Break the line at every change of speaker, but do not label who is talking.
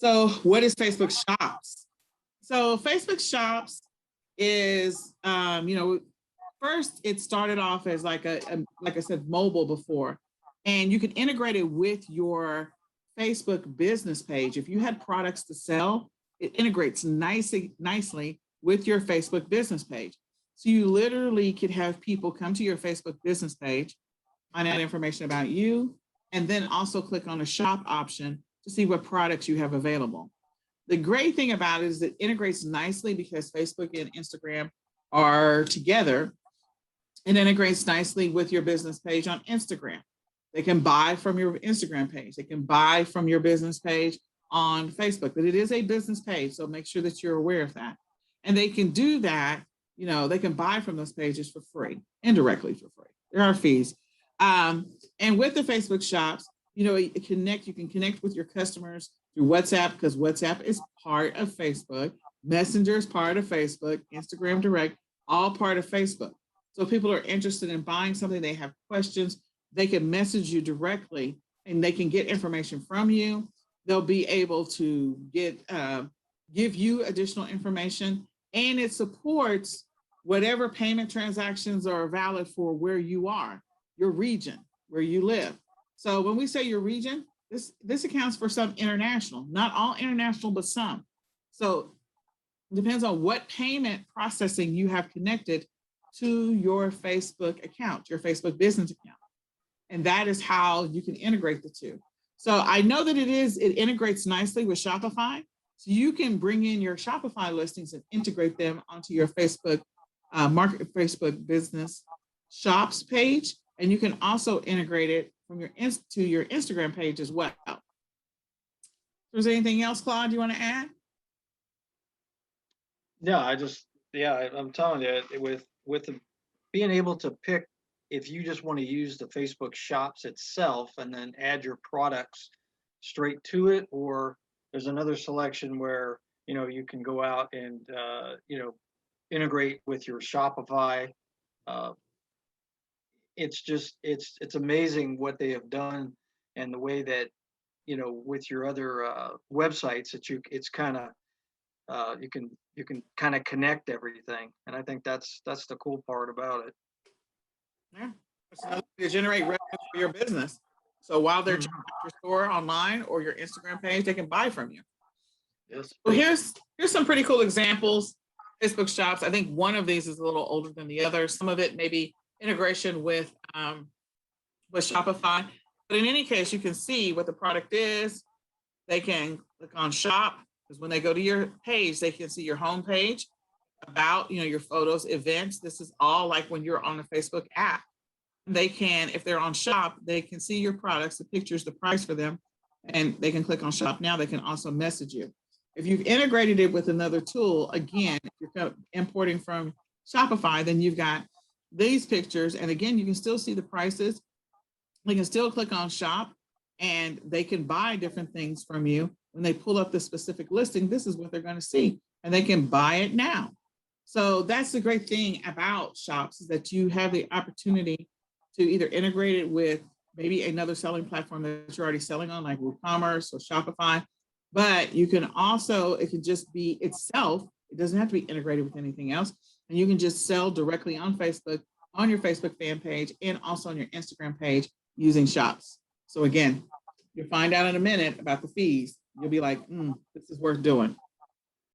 So what is Facebook Shops? So Facebook Shops is, first it started off as like like I said, mobile before, and you can integrate it with your Facebook business page. If you had products to sell, it integrates nicely with your Facebook business page. So you literally could have people come to your Facebook business page, find out information about you, and then also click on the shop option to see what products you have available. The great thing about it is it integrates nicely because Facebook and Instagram are together. It integrates nicely with your business page on Instagram. They can buy from your Instagram page. They can buy from your business page on Facebook, but it is a business page. So make sure that you're aware of that. And they can do that, they can buy from those pages for free, indirectly for free. There are fees. And with the Facebook Shops, you can connect with your customers through WhatsApp, because WhatsApp is part of Facebook. Messenger is part of Facebook. Instagram Direct, all part of Facebook. So if people are interested in buying something, they have questions, they can message you directly and they can get information from you. They'll be able to give you additional information, and it supports whatever payment transactions are valid for where you are, your region, where you live. So when we say your region, this accounts for some international, not all international, but some. So it depends on what payment processing you have connected to your Facebook account, your Facebook business account. And that is how you can integrate the two. So I know that it integrates nicely with Shopify. So you can bring in your Shopify listings and integrate them onto your Facebook Facebook business shops page. And you can also integrate it from to your Instagram page as well. Is there anything else, Claude, you want to add?
No, I'm telling you, with being able to pick, if you just want to use the Facebook Shops itself and then add your products straight to it, or there's another selection where you can go out and integrate with your Shopify. It's amazing what they have done, and the way that with your other websites that you can kind of connect everything, and I think that's the cool part about it.
Yeah, it's another way to generate revenue for your business. So while they're checking out your store online or your Instagram page, they can buy from you.
Yes.
So here's some pretty cool examples. Facebook Shops. I think one of these is a little older than the other. Some of it may be integration with Shopify. But in any case, you can see what the product is. They can click on shop, because when they go to your page, they can see your home page, about your photos, events. This is all like when you're on the Facebook app. They can, if they're on shop, they can see your products, the pictures, the price for them, and they can click on shop now. They can also message you. If you've integrated it with another tool, again, if you're importing from Shopify, then you've got these pictures, and again, you can still see the prices. They can still click on shop, and they can buy different things from you. When they pull up the specific listing, this is what they're going to see, and they can buy it now. So that's the great thing about Shops, is that you have the opportunity to either integrate it with maybe another selling platform that you're already selling on, like WooCommerce or Shopify. But you can also, it can just be itself. It doesn't have to be integrated with anything else. And you can just sell directly on Facebook, on your Facebook fan page, and also on your Instagram page using Shops. So again, you'll find out in a minute about the fees. You'll be like, this is worth doing.